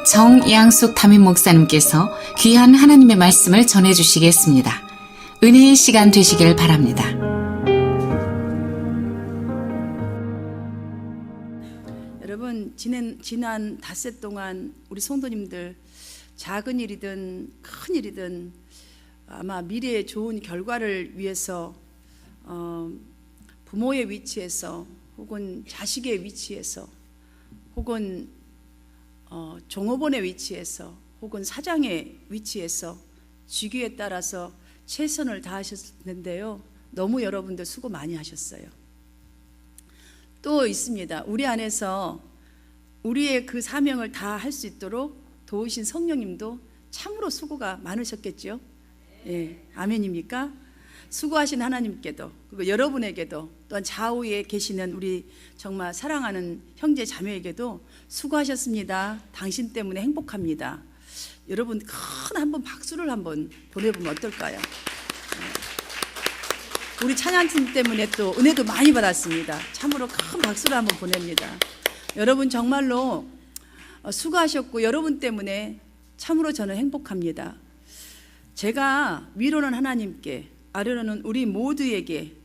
정양숙 담임 목사님께서 귀한 하나님의 말씀을 전해주시겠습니다. 은혜의 시간 되시길 바랍니다. 여러분, 지난 닷새 동안 우리 성도님들 작은 일이든 큰 일이든 아마 미래의 좋은 결과를 위해서 부모의 위치에서 혹은 자식의 위치에서 혹은 종업원의 위치에서 혹은 사장의 위치에서 직위에 따라서 최선을 다하셨는데요. 너무 여러분들 수고 많이 하셨어요. 또 있습니다. 우리 안에서 우리의 그 사명을 다 할 수 있도록 도우신 성령님도 참으로 수고가 많으셨겠죠. 예, 아멘입니까? 수고하신 하나님께도 그리고 여러분에게도 또한 좌우에 계시는 우리 정말 사랑하는 형제 자매에게도 수고하셨습니다. 당신 때문에 행복합니다. 여러분 큰 한번 박수를 한번 보내보면 어떨까요? 우리 찬양팀 때문에 또 은혜도 많이 받았습니다. 참으로 큰 박수를 한번 보냅니다. 여러분 정말로 수고하셨고 여러분 때문에 참으로 저는 행복합니다. 제가 위로는 하나님께 아래로는 우리 모두에게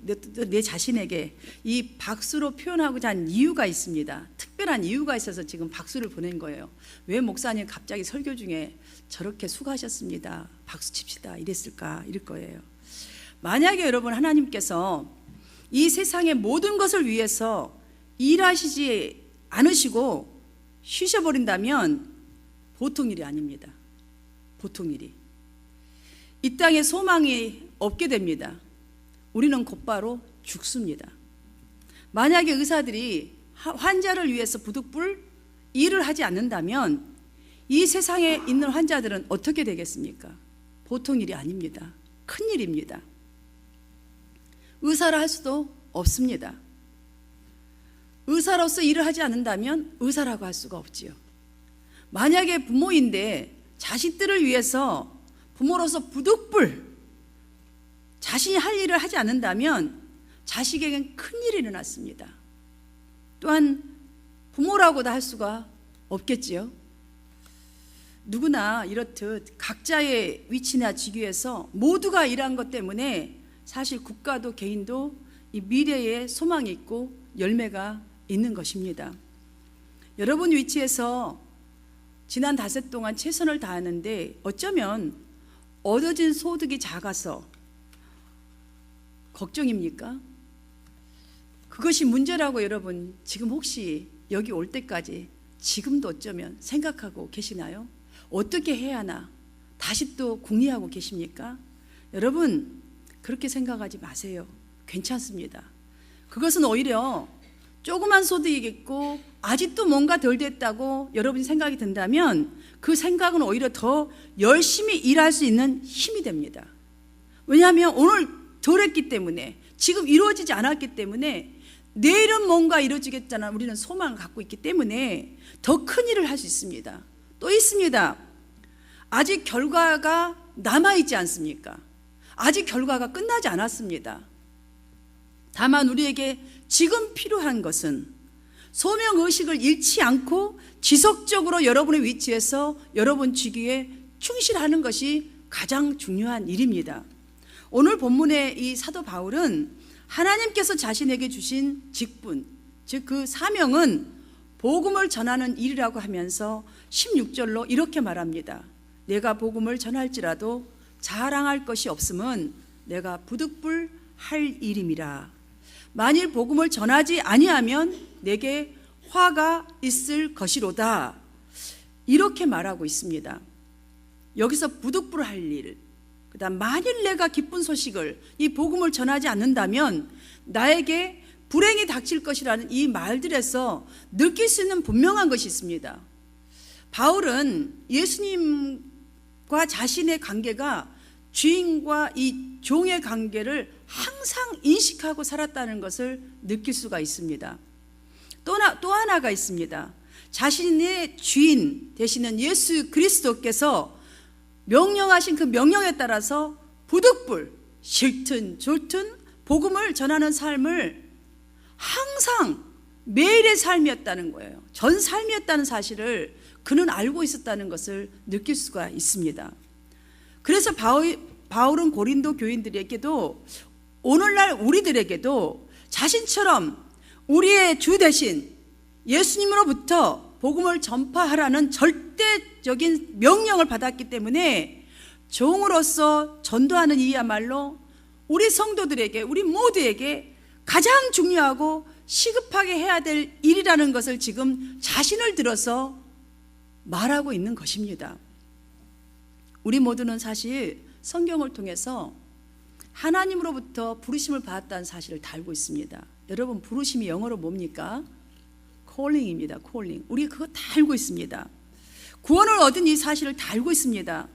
내 자신에게 이 박수로 표현하고자 한 이유가 있습니다. 특별한 이유가 있어서 지금 박수를 보낸 거예요. 왜 목사님 갑자기 설교 중에 저렇게 수고하셨습니다, 박수 칩시다 이랬을까? 이럴 거예요. 만약에 여러분 하나님께서 이 세상의 모든 것을 위해서 일하시지 않으시고 쉬셔버린다면 보통 일이 아닙니다. 보통 일이. 이 땅에 소망이 없게 됩니다. 우리는 곧바로 죽습니다. 만약에 의사들이 환자를 위해서 부득불 일을 하지 않는다면 이 세상에 있는 환자들은 어떻게 되겠습니까? 보통 일이 아닙니다. 큰 일입니다. 의사를 할 수도 없습니다. 의사로서 일을 하지 않는다면 의사라고 할 수가 없지요. 만약에 부모인데 자식들을 위해서 부모로서 부득불 자신이 할 일을 하지 않는다면 자식에겐 큰일이 일어났습니다. 또한 부모라고도 할 수가 없겠지요. 누구나 이렇듯 각자의 위치나 직위에서 모두가 일한 것 때문에 사실 국가도 개인도 이 미래에 소망이 있고 열매가 있는 것입니다. 여러분 위치에서 지난 닷새 동안 최선을 다하는데 어쩌면 얻어진 소득이 작아서 걱정입니까? 그것이 문제라고 여러분 지금 혹시 여기 올 때까지 지금도 어쩌면 생각하고 계시나요? 어떻게 해야 하나 다시 또 궁리하고 계십니까? 여러분 그렇게 생각하지 마세요. 괜찮습니다. 그것은 오히려 조그만 소득이겠고 아직도 뭔가 덜 됐다고 여러분이 생각이 든다면 그 생각은 오히려 더 열심히 일할 수 있는 힘이 됩니다. 왜냐하면 오늘 덜 했기 때문에 지금 이루어지지 않았기 때문에 내일은 뭔가 이루어지겠잖아 우리는 소망을 갖고 있기 때문에 더 큰 일을 할 수 있습니다. 또 있습니다. 아직 결과가 남아있지 않습니까? 아직 결과가 끝나지 않았습니다. 다만 우리에게 지금 필요한 것은 소명의식을 잃지 않고 지속적으로 여러분의 위치에서 여러분 직위에 충실하는 것이 가장 중요한 일입니다. 오늘 본문의 이 사도 바울은 하나님께서 자신에게 주신 직분, 즉 그 사명은 복음을 전하는 일이라고 하면서 16절로 이렇게 말합니다. 내가 복음을 전할지라도 자랑할 것이 없음은 내가 부득불 할 일임이라. 만일 복음을 전하지 아니하면 내게 화가 있을 것이로다. 이렇게 말하고 있습니다. 여기서 부득불 할 일, 그다음 만일 내가 기쁜 소식을 이 복음을 전하지 않는다면 나에게 불행이 닥칠 것이라는 이 말들에서 느낄 수 있는 분명한 것이 있습니다. 바울은 예수님과 자신의 관계가 주인과 이 종의 관계를 항상 인식하고 살았다는 것을 느낄 수가 있습니다. 또 하나가 있습니다. 자신의 주인 되시는 예수 그리스도께서 명령하신 그 명령에 따라서 부득불 싫든 좋든 복음을 전하는 삶을 항상 매일의 삶이었다는 거예요. 전 삶이었다는 사실을 그는 알고 있었다는 것을 느낄 수가 있습니다. 그래서 바울은 고린도 교인들에게도 오늘날 우리들에게도 자신처럼 우리의 주 대신 예수님으로부터 복음을 전파하라는 절대적인 명령을 받았기 때문에 종으로서 전도하는 이야말로 우리 성도들에게, 우리 모두에게 가장 중요하고 시급하게 해야 될 일이라는 것을 지금 자신을 들어서 말하고 있는 것입니다. 우리 모두는 사실 성경을 통해서 하나님으로부터 부르심을 받았다는 사실을 다 알고 있습니다. 여러분, 부르심이 영어로 뭡니까? calling입니다. calling. 우리 그거 다 알고 있습니다. 구원을 얻은 이 사실을 다 알고 있습니다.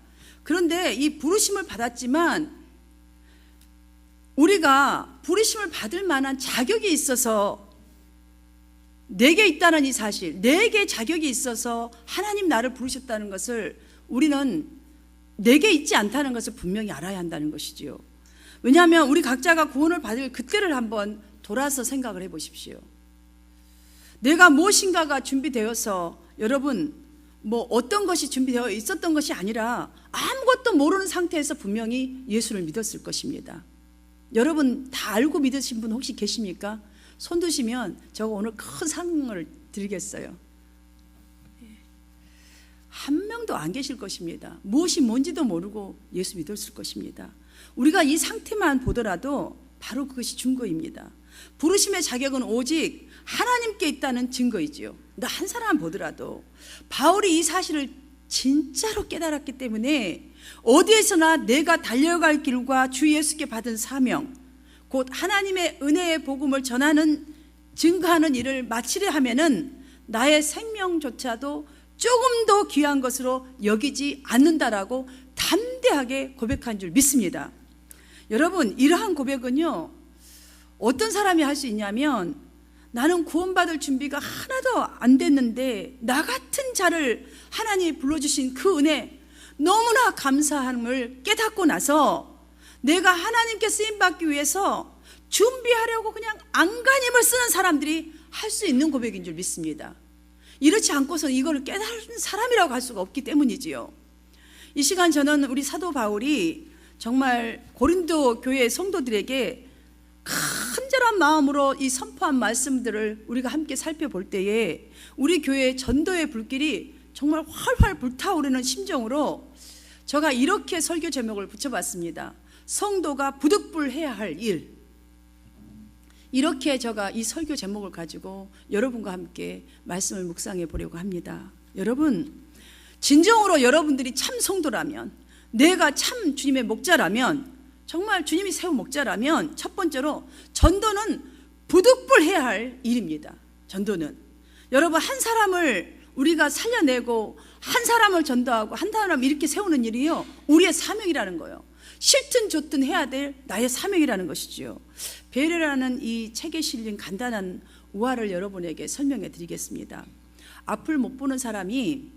그런데 이 부르심을 받았지만 우리가 부르심을 받을 만한 자격이 있어서 내게 있다는 이 사실, 내게 자격이 있어서 하나님 나를 부르셨다는 것을 우리는 내게 있지 않다는 것을 분명히 알아야 한다는 것이지요. 왜냐하면 우리 각자가 구원을 받을 그때를 한번 돌아서 생각을 해보십시오. 내가 무엇인가가 준비되어서, 여러분 뭐 어떤 것이 준비되어 있었던 것이 아니라 아무것도 모르는 상태에서 분명히 예수를 믿었을 것입니다. 여러분 다 알고 믿으신 분 혹시 계십니까? 손 드시면 제가 오늘 큰 상을 드리겠어요. 한 명도 안 계실 것입니다. 무엇이 뭔지도 모르고 예수 믿었을 것입니다. 우리가 이 상태만 보더라도 바로 그것이 증거입니다. 부르심의 자격은 오직 하나님께 있다는 증거이지요. 나 한 사람 보더라도 바울이 이 사실을 진짜로 깨달았기 때문에 어디에서나 내가 달려갈 길과 주 예수께 받은 사명, 곧 하나님의 은혜의 복음을 전하는, 증거하는 일을 마치려 하면은 나의 생명조차도 조금 더 귀한 것으로 여기지 않는다라고 담대하게 고백한 줄 믿습니다. 여러분, 이러한 고백은요, 어떤 사람이 할 수 있냐면, 나는 구원받을 준비가 하나도 안 됐는데 나 같은 자를 하나님이 불러주신 그 은혜 너무나 감사함을 깨닫고 나서 내가 하나님께 쓰임받기 위해서 준비하려고 그냥 안간힘을 쓰는 사람들이 할 수 있는 고백인 줄 믿습니다. 이렇지 않고서 이걸 깨달은 사람이라고 할 수가 없기 때문이지요. 이 시간 저는 우리 사도 바울이 정말 고린도 교회 성도들에게 간절한 마음으로 이 선포한 말씀들을 우리가 함께 살펴볼 때에 우리 교회의 전도의 불길이 정말 활활 불타오르는 심정으로 제가 이렇게 설교 제목을 붙여봤습니다. 성도가 부득불해야 할 일. 이렇게 제가 이 설교 제목을 가지고 여러분과 함께 말씀을 묵상해 보려고 합니다. 여러분, 진정으로 여러분들이 참 성도라면, 내가 참 주님의 목자라면, 정말 주님이 세운 목자라면 첫 번째로 전도는 부득불해야 할 일입니다. 전도는 여러분, 한 사람을 우리가 살려내고 한 사람을 전도하고 한 사람을 이렇게 세우는 일이요, 우리의 사명이라는 거예요. 싫든 좋든 해야 될 나의 사명이라는 것이지요. 베레라는 이 책에 실린 간단한 우화를 여러분에게 설명해 드리겠습니다. 앞을 못 보는 사람이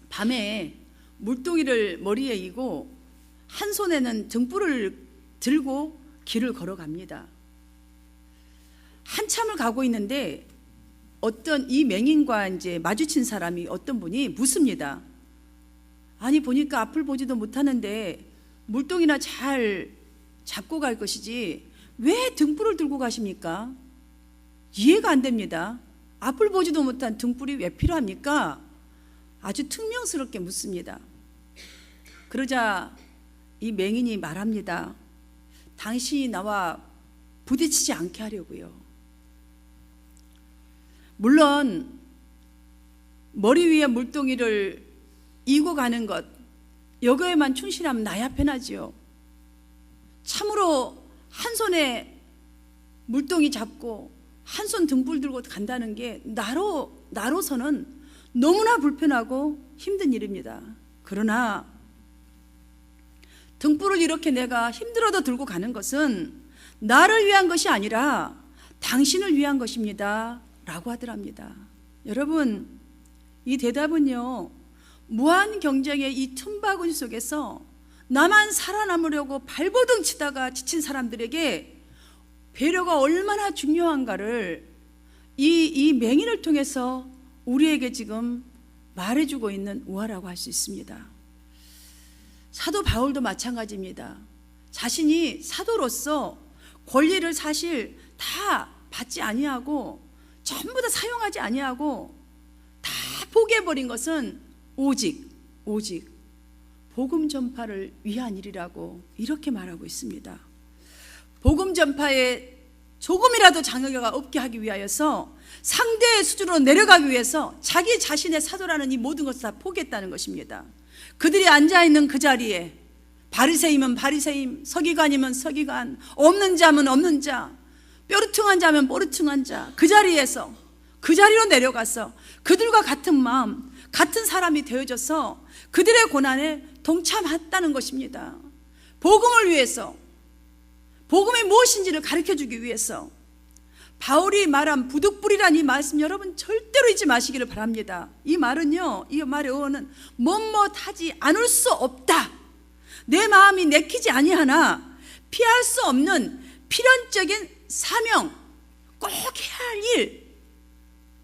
밤에 물동이를 머리에 이고 한 손에는 등불을 들고 길을 걸어갑니다. 한참을 가고 있는데 어떤 이 맹인과 이제 마주친 사람이, 어떤 분이 묻습니다. 아니, 보니까 앞을 보지도 못하는데 물동이나 잘 잡고 갈 것이지 왜 등불을 들고 가십니까? 이해가 안 됩니다. 앞을 보지도 못한 등불이 왜 필요합니까? 아주 퉁명스럽게 묻습니다. 그러자 이 맹인이 말합니다. 당신이 나와 부딪히지 않게 하려고요. 물론 머리 위에 물동이를 이고 가는 것, 여기에만 충실하면 나야 편하지요. 참으로 한 손에 물동이 잡고 한 손 등불 들고 간다는 게 나로서는 너무나 불편하고 힘든 일입니다. 그러나 등불을 이렇게 내가 힘들어도 들고 가는 것은 나를 위한 것이 아니라 당신을 위한 것입니다 라고 하더랍니다. 여러분, 이 대답은요, 무한 경쟁의 이 틈바구니 속에서 나만 살아남으려고 발버둥 치다가 지친 사람들에게 배려가 얼마나 중요한가를 이 맹인을 통해서 우리에게 지금 말해주고 있는 우화라고 할 수 있습니다. 사도 바울도 마찬가지입니다. 자신이 사도로서 권리를 사실 다 받지 아니하고 전부 다 사용하지 아니하고 다 포기해버린 것은 오직 복음 전파를 위한 일이라고 이렇게 말하고 있습니다. 복음 전파에 조금이라도 장애가 없게 하기 위하여서 상대의 수준으로 내려가기 위해서 자기 자신의 사도라는 이 모든 것을 다 포기했다는 것입니다. 그들이 앉아있는 그 자리에 바리새인이면 바리새인, 서기관이면 서기관, 없는 자면 없는 자, 뾰루퉁한 자면 뾰루퉁한 자, 그 자리에서 그 자리로 내려가서 그들과 같은 마음, 같은 사람이 되어져서 그들의 고난에 동참했다는 것입니다. 복음을 위해서, 복음이 무엇인지를 가르쳐주기 위해서 바울이 말한 부득불이란 이 말씀 여러분 절대로 잊지 마시기를 바랍니다. 이 말은요, 이 말의 어원은 못못하지 않을 수 없다, 내 마음이 내키지 아니하나 피할 수 없는 필연적인 사명, 꼭 해야 할 일,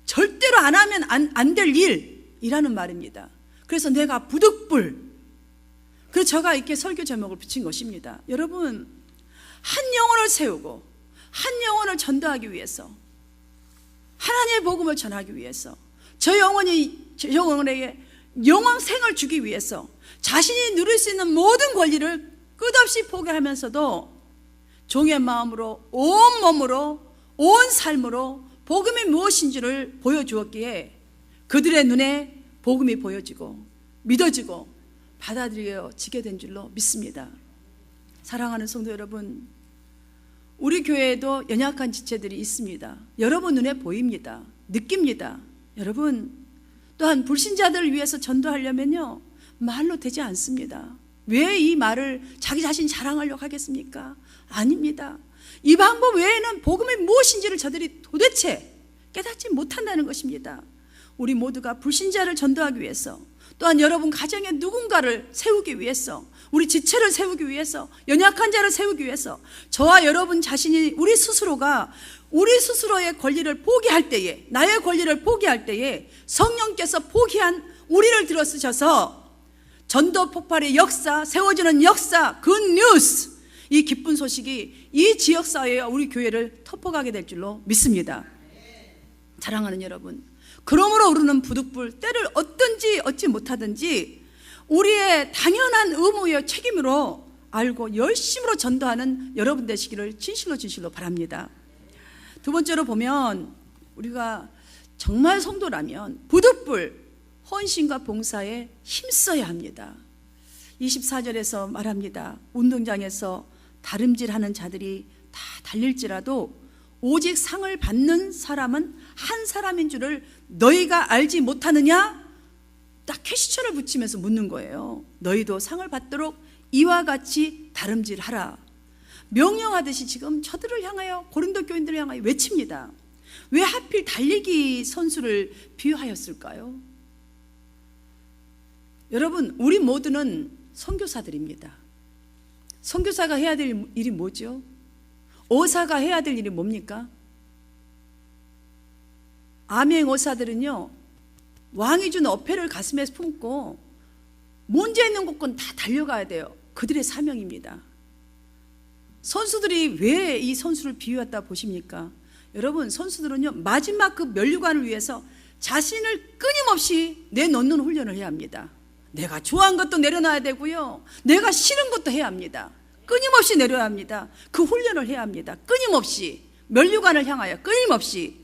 절대로 안 하면 안 될 일이라는 말입니다. 그래서 내가 부득불, 그래서 제가 이렇게 설교 제목을 붙인 것입니다. 여러분, 한 영혼을 세우고 한 영혼을 전도하기 위해서, 하나님의 복음을 전하기 위해서, 저 영혼에게 영원생을 주기 위해서 자신이 누릴 수 있는 모든 권리를 끝없이 포기하면서도 종의 마음으로, 온 몸으로, 온 삶으로 복음이 무엇인지를 보여주었기에 그들의 눈에 복음이 보여지고 믿어지고 받아들여지게 된 줄로 믿습니다. 사랑하는 성도 여러분, 우리 교회에도 연약한 지체들이 있습니다. 여러분 눈에 보입니다. 느낍니다. 여러분, 또한 불신자들을 위해서 전도하려면요, 말로 되지 않습니다. 왜 이 말을 자기 자신 자랑하려고 하겠습니까? 아닙니다. 이 방법 외에는 복음이 무엇인지를 저들이 도대체 깨닫지 못한다는 것입니다. 우리 모두가 불신자를 전도하기 위해서, 또한 여러분 가정에 누군가를 세우기 위해서, 우리 지체를 세우기 위해서, 연약한 자를 세우기 위해서 저와 여러분 자신이 우리 스스로가 우리 스스로의 권리를 포기할 때에, 나의 권리를 포기할 때에 성령께서 포기한 우리를 들어쓰셔서 전도 폭발의 역사, 세워지는 역사, 굿뉴스, 이 기쁜 소식이 이 지역사회와 우리 교회를 터포가게 될 줄로 믿습니다. 사랑하는 여러분, 그러므로 우리는 부득불, 때를 어떤지 얻지 못하든지 우리의 당연한 의무여 책임으로 알고 열심으로 전도하는 여러분 되시기를 진실로 바랍니다. 두 번째로 보면, 우리가 정말 성도라면 부득불 헌신과 봉사에 힘써야 합니다. 24절에서 말합니다. 운동장에서 다름질하는 자들이 다 달릴지라도 오직 상을 받는 사람은 한 사람인 줄을 너희가 알지 못하느냐? 딱 캐시처를 붙이면서 묻는 거예요. 너희도 상을 받도록 이와 같이 다름질하라. 명령하듯이 지금 저들을 향하여, 고린도 교인들을 향하여 외칩니다. 왜 하필 달리기 선수를 비유하였을까요? 여러분, 우리 모두는 선교사들입니다. 선교사가 해야 될 일이 뭐죠? 의사가 해야 될 일이 뭡니까? 암행 의사들은요, 왕이 준 어패를 가슴에 품고 문제 있는 곳건 다 달려가야 돼요. 그들의 사명입니다. 선수들이 왜 이 선수를 비유했다 보십니까? 여러분, 선수들은요, 마지막 그 면류관을 위해서 자신을 끊임없이 내놓는 훈련을 해야 합니다. 내가 좋아하는 것도 내려놔야 되고요, 내가 싫은 것도 해야 합니다. 끊임없이 내려야 합니다. 그 훈련을 해야 합니다. 끊임없이, 면류관을 향하여 끊임없이.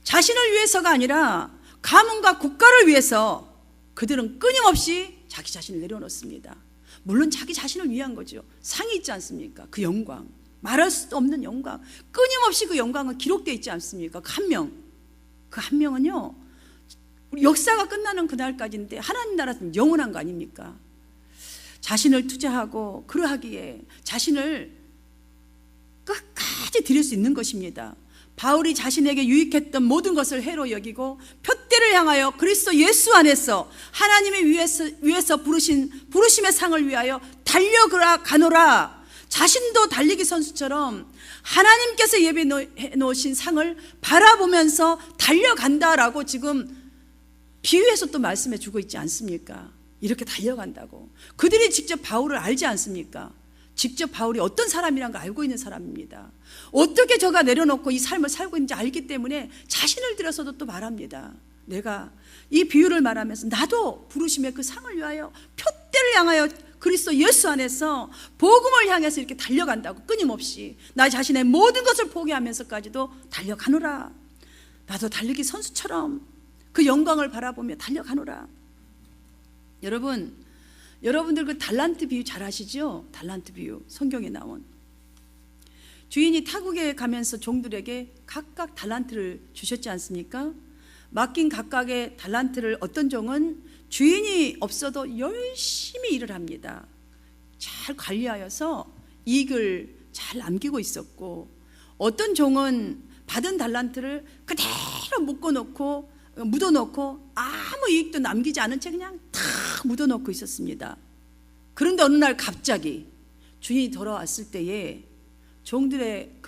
자신을 위해서가 아니라 가문과 국가를 위해서 그들은 끊임없이 자기 자신을 내려놓습니다. 물론 자기 자신을 위한 거죠. 상이 있지 않습니까? 그 영광, 말할 수도 없는 영광, 끊임없이 그 영광은 기록되어 있지 않습니까? 그 한 명은요, 우리 역사가 끝나는 그날까지인데 하나님 나라는 영원한 거 아닙니까? 자신을 투자하고 그러하기에 자신을 끝까지 드릴 수 있는 것입니다. 바울이 자신에게 유익했던 모든 것을 해로 여기고 표대를 향하여 그리스도 예수 안에서 하나님의 위에서 부르신 부르심의 상을 위하여 달려가노라. 자신도 달리기 선수처럼 하나님께서 예배해 놓으신 상을 바라보면서 달려간다라고 지금 비유해서 또 말씀해 주고 있지 않습니까? 이렇게 달려간다고. 그들이 직접 바울을 알지 않습니까? 직접 바울이 어떤 사람이란 걸 알고 있는 사람입니다. 어떻게 저가 내려놓고 이 삶을 살고 있는지 알기 때문에 자신을 들여서도 또 말합니다. 내가 이 비유를 말하면서 나도 부르심의 그 상을 위하여 표대를 향하여 그리스도 예수 안에서 복음을 향해서 이렇게 달려간다고. 끊임없이 나 자신의 모든 것을 포기하면서까지도 달려가노라. 나도 달리기 선수처럼 그 영광을 바라보며 달려가노라. 여러분들 그 달란트 비유 잘 아시죠? 달란트 비유 성경에 나온. 주인이 타국에 가면서 종들에게 각각 달란트를 주셨지 않습니까? 맡긴 각각의 달란트를 어떤 종은 주인이 없어도 열심히 일을 합니다. 잘 관리하여서 이익을 잘 남기고 있었고, 어떤 종은 받은 달란트를 그대로 묻어놓고 아무 이익도 남기지 않은 채 그냥 다 묻어놓고 있었습니다. 그런데 어느 날 갑자기 주인이 돌아왔을 때에 종들의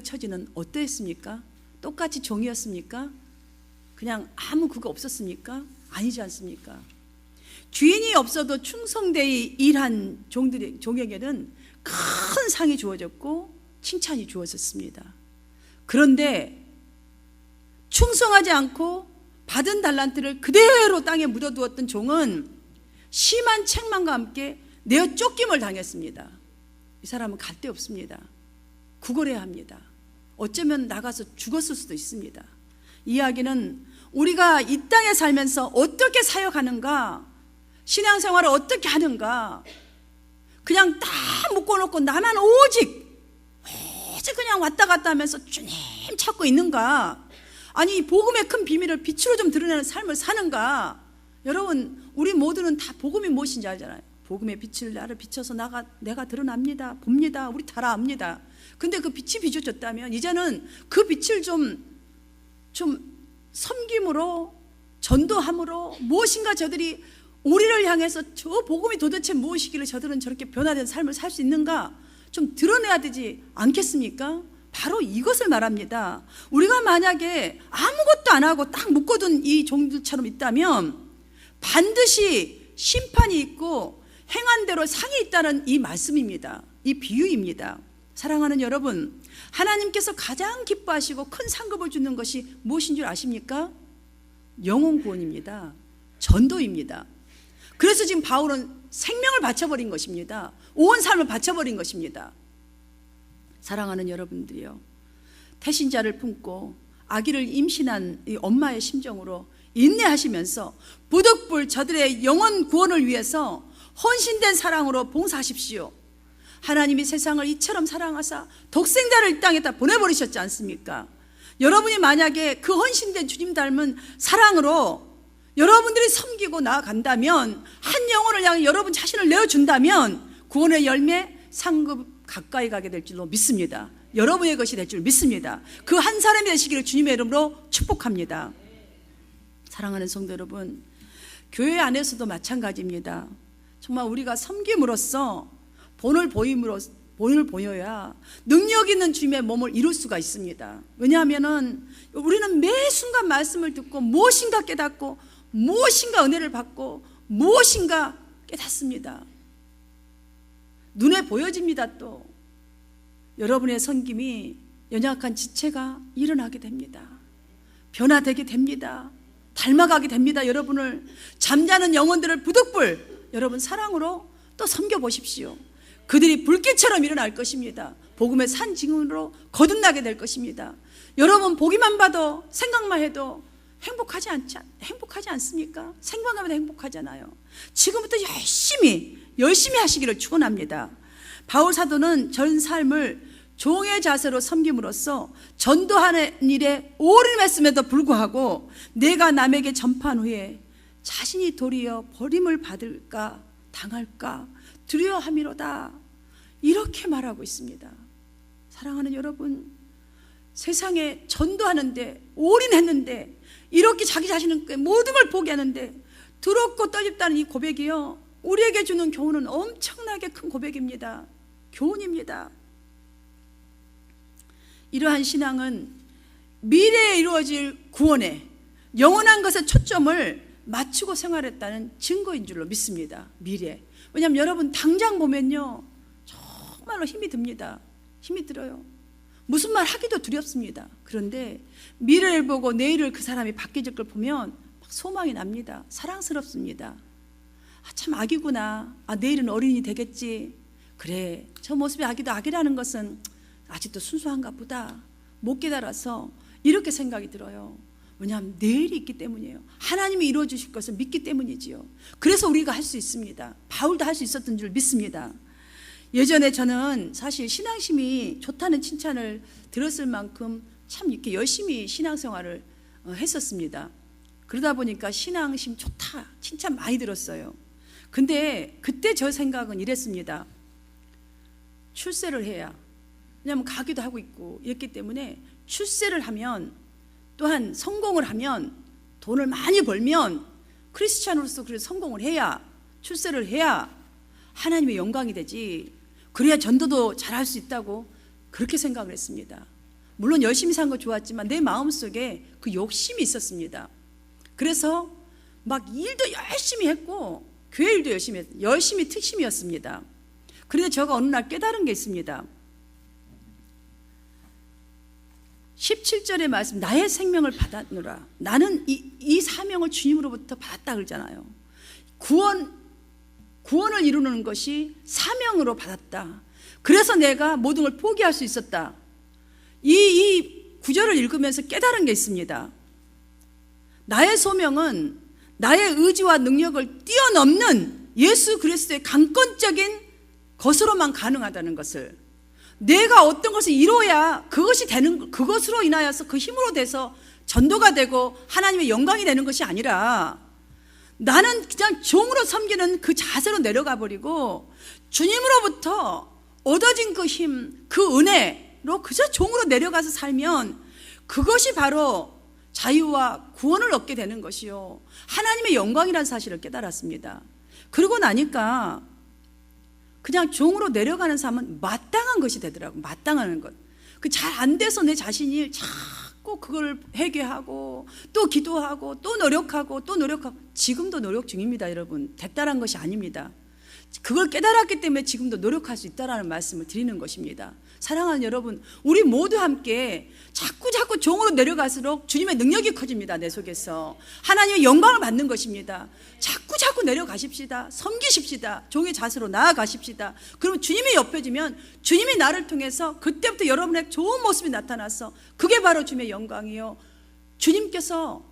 처지는 어떠했습니까? 똑같이 종이었습니까? 그냥 아무 그거 없었습니까? 아니지 않습니까? 주인이 없어도 충성되이 일한 종에게는 큰 상이 주어졌고 칭찬이 주어졌습니다. 그런데 충성하지 않고 받은 달란트를 그대로 땅에 묻어두었던 종은 심한 책망과 함께 내어 쫓김을 당했습니다. 이 사람은 갈 데 없습니다. 구걸해야 합니다. 어쩌면 나가서 죽었을 수도 있습니다. 이야기는 우리가 이 땅에 살면서 어떻게 사역하는가, 신앙생활을 어떻게 하는가, 그냥 다 묶어놓고 나만 오직 그냥 왔다 갔다 하면서 주님 찾고 있는가, 아니 복음의 큰 비밀을 빛으로 좀 드러내는 삶을 사는가. 여러분, 우리 모두는 다 복음이 무엇인지 알잖아요. 복음의 빛을 나를 비춰서 내가 드러납니다, 봅니다. 우리 다 압니다. 근데 그 빛이 비춰졌다면 이제는 그 빛을 좀 섬김으로, 전도함으로 무엇인가 저들이 우리를 향해서 저 복음이 도대체 무엇이길래 저들은 저렇게 변화된 삶을 살 수 있는가 좀 드러내야 되지 않겠습니까? 바로 이것을 말합니다. 우리가 만약에 아무것도 안 하고 딱 묶어둔 이 종들처럼 있다면 반드시 심판이 있고 행한 대로 상이 있다는 이 말씀입니다. 이 비유입니다. 사랑하는 여러분, 하나님께서 가장 기뻐하시고 큰 상급을 주는 것이 무엇인 줄 아십니까? 영혼 구원입니다. 전도입니다. 그래서 지금 바울은 생명을 바쳐버린 것입니다. 온 삶을 바쳐버린 것입니다. 사랑하는 여러분들이요, 태신자를 품고 아기를 임신한 이 엄마의 심정으로 인내하시면서 부득불 저들의 영혼 구원을 위해서 헌신된 사랑으로 봉사하십시오. 하나님이 세상을 이처럼 사랑하사 독생자를 이 땅에다 보내버리셨지 않습니까? 여러분이 만약에 그 헌신된 주님 닮은 사랑으로 여러분들이 섬기고 나아간다면, 한 영혼을 향해 여러분 자신을 내어준다면 구원의 열매, 상급 가까이 가게 될 줄로 믿습니다. 여러분의 것이 될 줄 믿습니다. 그 한 사람이 되시기를 주님의 이름으로 축복합니다. 사랑하는 성도 여러분, 교회 안에서도 마찬가지입니다. 정말 우리가 섬김으로써 본을 보여야 능력 있는 주님의 몸을 이룰 수가 있습니다. 왜냐하면 우리는 매 순간 말씀을 듣고 무엇인가 깨닫고 무엇인가 은혜를 받고 무엇인가 깨닫습니다. 눈에 보여집니다. 또 여러분의 섬김이 연약한 지체가 일어나게 됩니다. 변화되게 됩니다. 닮아가게 됩니다. 여러분을, 잠자는 영혼들을 부득불 여러분 사랑으로 또 섬겨보십시오. 그들이 불길처럼 일어날 것입니다. 복음의 산 증언으로 거듭나게 될 것입니다. 여러분 보기만 봐도 생각만 해도 행복하지 않습니까? 생각하면 행복하잖아요. 지금부터 열심히 하시기를 축원합니다. 바울 사도는 전 삶을 종의 자세로 섬김으로써 전도하는 일에 올인했음에도 불구하고 내가 남에게 전파한 후에 자신이 도리어 버림을 받을까 당할까 두려워함이로다, 이렇게 말하고 있습니다. 사랑하는 여러분, 세상에 전도하는데 올인했는데 이렇게 자기 자신은 모든 걸 포기하는데 두렵고 떨립다는 이 고백이요, 우리에게 주는 교훈은 엄청나게 큰 고백입니다. 교훈입니다. 이러한 신앙은 미래에 이루어질 구원에 영원한 것에 초점을 맞추고 생활했다는 증거인 줄로 믿습니다. 미래. 왜냐하면 여러분 당장 보면요 정말로 힘이 듭니다. 힘이 들어요. 무슨 말 하기도 두렵습니다. 그런데 미래를 보고 내일을 그 사람이 바뀌어질 걸 보면 막 소망이 납니다. 사랑스럽습니다. 참 아기구나. 내일은 어린이 되겠지. 그래, 저 모습이 아기도 아기라는 것은 아직도 순수한가 보다. 못 깨달아서 이렇게 생각이 들어요. 왜냐하면 내일이 있기 때문이에요. 하나님이 이루어 주실 것을 믿기 때문이지요. 그래서 우리가 할 수 있습니다. 바울도 할 수 있었던 줄 믿습니다. 예전에 저는 사실 신앙심이 좋다는 칭찬을 들었을 만큼 참 이렇게 열심히 신앙생활을 했었습니다. 그러다 보니까 신앙심 좋다 칭찬 많이 들었어요. 근데 그때 저 생각은 이랬습니다. 출세를 해야, 왜냐하면 가기도 하고 있고 이랬기 때문에 출세를 하면, 또한 성공을 하면, 돈을 많이 벌면 크리스찬으로서 그래서 성공을 해야, 출세를 해야 하나님의 영광이 되지, 그래야 전도도 잘할 수 있다고 그렇게 생각을 했습니다. 물론 열심히 산 거 좋았지만 내 마음속에 그 욕심이 있었습니다. 그래서 막 일도 열심히 했고 교회 일도 열심히 했어요. 열심히 특심이었습니다. 그런데 제가 어느 날 깨달은 게 있습니다. 17절의 말씀, 나의 생명을 받았노라. 나는 이 사명을 주님으로부터 받았다 그러잖아요. 구원을 이루는 것이 사명으로 받았다. 그래서 내가 모든 걸 포기할 수 있었다. 이 구절을 읽으면서 깨달은 게 있습니다. 나의 소명은 나의 의지와 능력을 뛰어넘는 예수 그리스도의 강권적인 것으로만 가능하다는 것을, 내가 어떤 것을 이루어야 그것이 되는, 그것으로 인하여서 그 힘으로 돼서 전도가 되고 하나님의 영광이 되는 것이 아니라, 나는 그냥 종으로 섬기는 그 자세로 내려가 버리고 주님으로부터 얻어진 그 힘, 그 은혜로 그저 종으로 내려가서 살면 그것이 바로 자유와 구원을 얻게 되는 것이요, 하나님의 영광이라는 사실을 깨달았습니다. 그러고 나니까 그냥 종으로 내려가는 삶은 마땅한 것이 되더라고요. 마땅한 것. 그 잘 안 돼서 내 자신이 자꾸 그걸 회개하고 또 기도하고 또 노력하고 또 노력하고, 지금도 노력 중입니다. 여러분, 됐다란 것이 아닙니다. 그걸 깨달았기 때문에 지금도 노력할 수 있다라는 말씀을 드리는 것입니다. 사랑하는 여러분, 우리 모두 함께 자꾸 종으로 내려갈수록 주님의 능력이 커집니다. 내 속에서 하나님의 영광을 받는 것입니다. 자꾸 내려가십시다. 섬기십시다. 종의 자세로 나아가십시다. 그러면 주님이 옆에지면 주님이 나를 통해서 그때부터 여러분의 좋은 모습이 나타나서 그게 바로 주님의 영광이요, 주님께서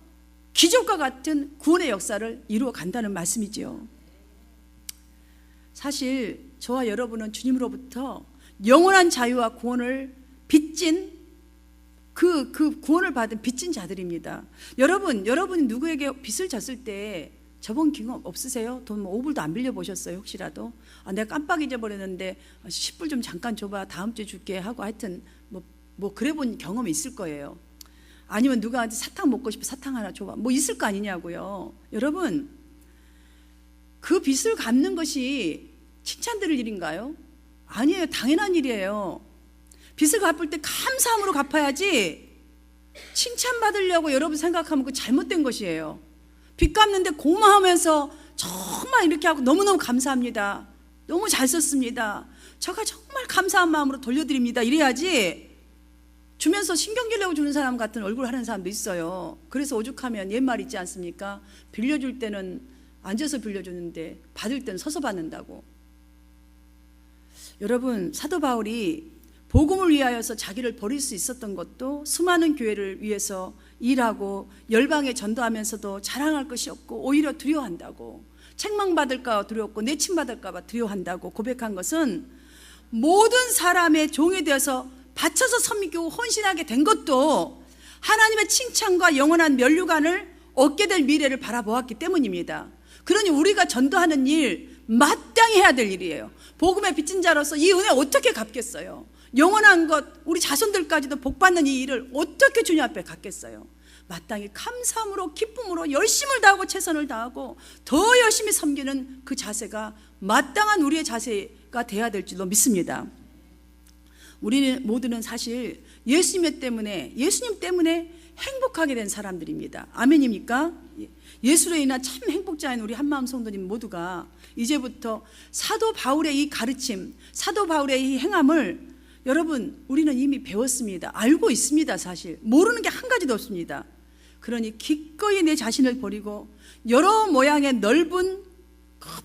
기적과 같은 구원의 역사를 이루어 간다는 말씀이지요. 사실 저와 여러분은 주님으로부터 영원한 자유와 구원을 빚진 그 구원을 받은 빚진 자들입니다. 여러분이 누구에게 빚을 졌을 때 저번 경험 없으세요? 돈 5불도 안 빌려보셨어요? 혹시라도 내가 깜빡 잊어버렸는데 10불 좀 잠깐 줘봐, 다음 주에 줄게 하고, 하여튼 뭐 그래 본 경험이 있을 거예요. 아니면 누가한테 사탕 먹고 싶어, 사탕 하나 줘봐, 뭐 있을 거 아니냐고요. 여러분, 그 빚을 갚는 것이 칭찬드릴 일인가요? 아니에요. 당연한 일이에요. 빚을 갚을 때 감사함으로 갚아야지 칭찬받으려고 여러분 생각하면 그 잘못된 것이에요. 빚 갚는데 고마워하면서 정말 이렇게 하고 너무너무 감사합니다, 너무 잘 썼습니다, 제가 정말 감사한 마음으로 돌려드립니다, 이래야지. 주면서 신경질내고 주는 사람 같은 얼굴 하는 사람도 있어요. 그래서 오죽하면 옛말 있지 않습니까? 빌려줄 때는 앉아서 빌려주는데 받을 때는 서서 받는다고. 여러분, 사도 바울이 복음을 위하여서 자기를 버릴 수 있었던 것도 수많은 교회를 위해서 일하고 열방에 전도하면서도 자랑할 것이 없고 오히려 두려워한다고, 책망받을까 봐 두려웠고 내침받을까 봐 두려워한다고 고백한 것은, 모든 사람의 종이 되어서 바쳐서 섬기고 헌신하게 된 것도 하나님의 칭찬과 영원한 면류관을 얻게 될 미래를 바라보았기 때문입니다. 그러니 우리가 전도하는 일 마땅히 해야 될 일이에요. 복음의 빚진 자로서 이 은혜 어떻게 갚겠어요? 영원한 것, 우리 자손들까지도 복받는 이 일을 어떻게 주님 앞에 갚겠어요? 마땅히 감사함으로, 기쁨으로 열심을 다하고 최선을 다하고 더 열심히 섬기는 그 자세가 마땅한 우리의 자세의 시대가 돼야 될 줄로 믿습니다. 우리는 모두는 사실 예수님 때문에 행복하게 된 사람들입니다. 아멘입니까? 예수로 인한 참 행복자인 우리 한마음 성도님 모두가 이제부터 사도 바울의 이 가르침, 사도 바울의 이 행함을 여러분 우리는 이미 배웠습니다. 알고 있습니다. 사실 모르는 게 한 가지도 없습니다. 그러니 기꺼이 내 자신을 버리고 여러 모양의 넓은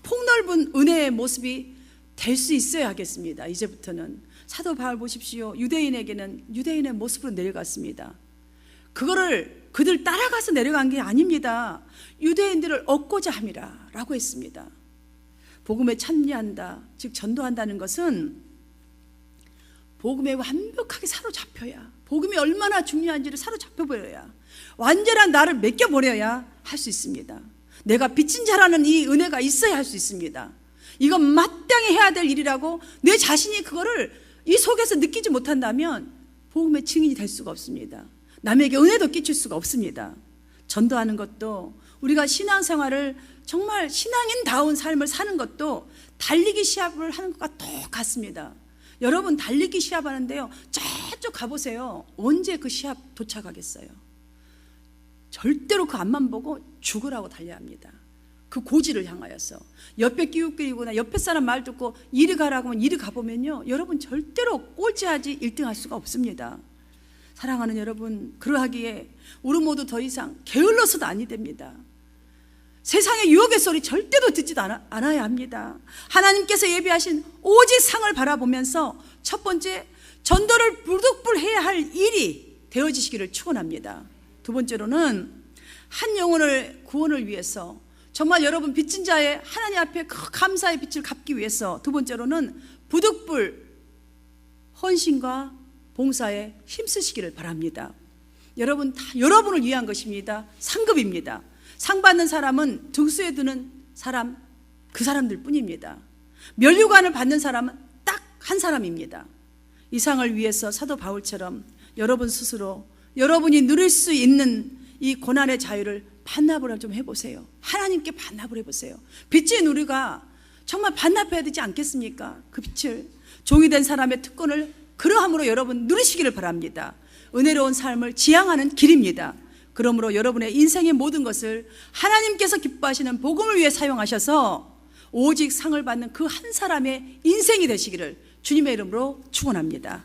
폭넓은 은혜의 모습이 될 수 있어야 하겠습니다. 이제부터는 사도 바울 보십시오. 유대인에게는 유대인의 모습으로 내려갔습니다. 그거를 그들 따라가서 내려간 게 아닙니다. 유대인들을 얻고자 함이라 라고 했습니다. 복음에 참여한다, 즉 전도한다는 것은 복음에 완벽하게 사로잡혀야, 복음이 얼마나 중요한지를 사로잡혀버려야, 완전한 나를 맡겨버려야 할 수 있습니다. 내가 빚진 자라는 이 은혜가 있어야 할 수 있습니다. 이건 마땅히 해야 될 일이라고 내 자신이 그거를 이 속에서 느끼지 못한다면 복음의 증인이 될 수가 없습니다. 남에게 은혜도 끼칠 수가 없습니다. 전도하는 것도, 우리가 신앙생활을 정말 신앙인다운 삶을 사는 것도 달리기 시합을 하는 것과 똑같습니다. 여러분 달리기 시합하는데요, 저쪽 가보세요. 언제 그 시합 도착하겠어요? 절대로 그 앞만 보고 죽으라고 달려야 합니다. 그 고지를 향하여서. 옆에 끼우끼리거나 옆에 사람 말 듣고 이리 가라고 하면 이리 가보면요, 여러분 절대로 꼴찌하지 1등 할 수가 없습니다. 사랑하는 여러분, 그러하기에 우리 모두 더 이상 게을러서도 아니 됩니다. 세상의 유혹의 소리 절대로 듣지도 않아야 합니다. 하나님께서 예비하신 오직 상을 바라보면서 첫 번째, 전도를 부득불해야 할 일이 되어지시기를 축원합니다. 두 번째로는 한 영혼을 구원을 위해서 정말 여러분 빚진 자의 하나님 앞에 그 감사의 빛을 갚기 위해서, 두 번째로는 부득불 헌신과 봉사에 힘쓰시기를 바랍니다. 여러분 다 여러분을 위한 것입니다. 상급입니다. 상 받는 사람은 등수에 드는 사람, 그 사람들 뿐입니다. 면류관을 받는 사람은 딱 한 사람입니다. 이 상을 위해서 사도 바울처럼 여러분 스스로 여러분이 누릴 수 있는 이 고난의 자유를 반납을 좀 해보세요. 하나님께 반납을 해보세요. 빚진 우리가 정말 반납해야 되지 않겠습니까? 그 빛을, 종이 된 사람의 특권을 그러함으로 여러분 누리시기를 바랍니다. 은혜로운 삶을 지향하는 길입니다. 그러므로 여러분의 인생의 모든 것을 하나님께서 기뻐하시는 복음을 위해 사용하셔서 오직 상을 받는 그 한 사람의 인생이 되시기를 주님의 이름으로 축원합니다.